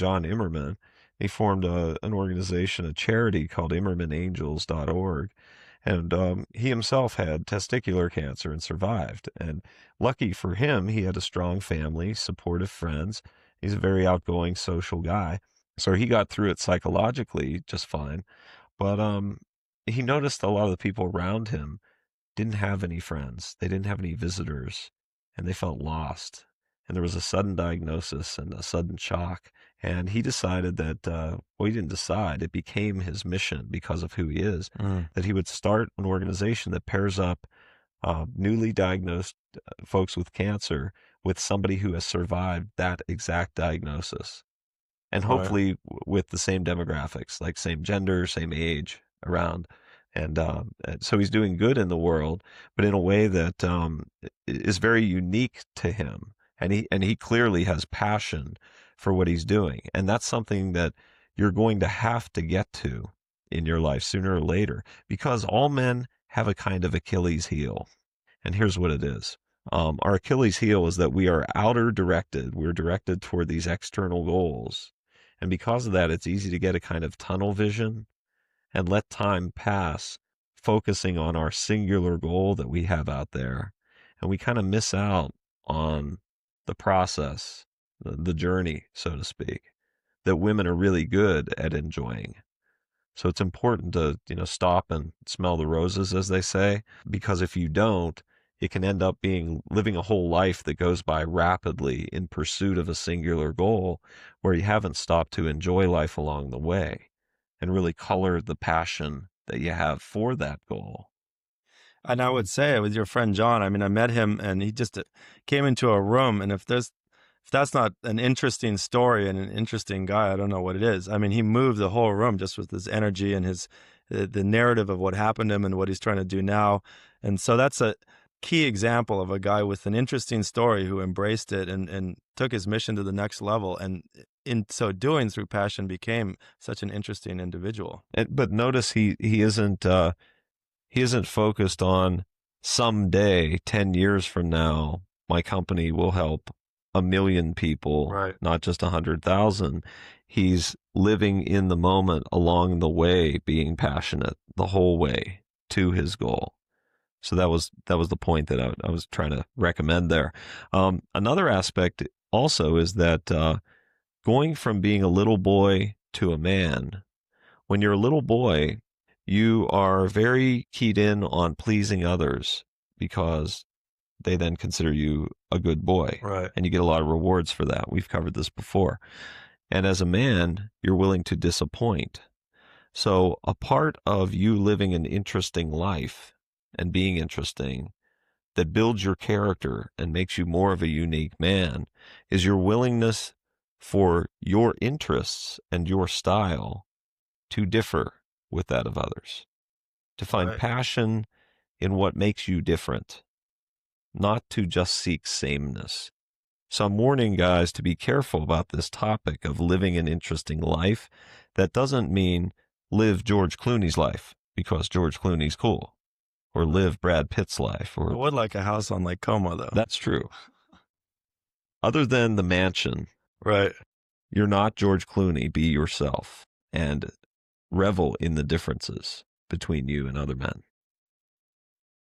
John Immerman. He formed an organization, a charity called ImmermanAngels.org. And he himself had testicular cancer and survived. And lucky for him, he had a strong family, supportive friends. He's a very outgoing social guy. So he got through it psychologically just fine. But he noticed a lot of the people around him didn't have any friends. They didn't have any visitors, and they felt lost. And there was a sudden diagnosis and a sudden shock. And he decided that, well, he didn't decide, it became his mission because of who he is, that he would start an organization that pairs up newly diagnosed folks with cancer with somebody who has survived that exact diagnosis. And Right. hopefully with the same demographics, like same gender, same age around. And so he's doing good in the world, but in a way that is very unique to him. And he clearly has passion for what he's doing. And that's something that you're going to have to get to in your life sooner or later, because all men have a kind of Achilles heel. And here's what it is. Our Achilles heel is that we are outer directed. We're directed toward these external goals. And because of that, it's easy to get a kind of tunnel vision and let time pass, focusing on our singular goal that we have out there. And we kind of miss out on the process, the journey, so to speak, that women are really good at enjoying. So it's important to, stop and smell the roses, as they say, because if you don't, it can end up being living a whole life that goes by rapidly in pursuit of a singular goal where you haven't stopped to enjoy life along the way and really color the passion that you have for that goal. And I would say with your friend John, I mean, I met him and he just came into a room, and if that's not an interesting story and an interesting guy, I don't know what it is. I mean, he moved the whole room just with his energy and his the narrative of what happened to him and what he's trying to do now. And so that's a key example of a guy with an interesting story who embraced it and took his mission to the next level. And in so doing, through passion, became such an interesting individual. But notice he isn't focused on someday, 10 years from now, my company will help 1 million people, Right. not just 100,000. He's living in the moment along the way, being passionate the whole way to his goal. So that was the point that I was trying to recommend there. Another aspect also is that going from being a little boy to a man, when you're a little boy, you are very keyed in on pleasing others because they then consider you a good boy, Right. and you get a lot of rewards for that. We've covered this before. And as a man, you're willing to disappoint. So a part of you living an interesting life and being interesting that builds your character and makes you more of a unique man is your willingness for your interests and your style to differ with that of others, to find Right. passion in what makes you different, not to just seek sameness. So I'm warning guys to be careful about this topic of living an interesting life. That doesn't mean live George Clooney's life because George Clooney's cool, or live Brad Pitt's life, I or would like a house on Lake Como, though. that's true. Other than the mansion, Right. you're not George Clooney. Be yourself and revel in the differences between you and other men.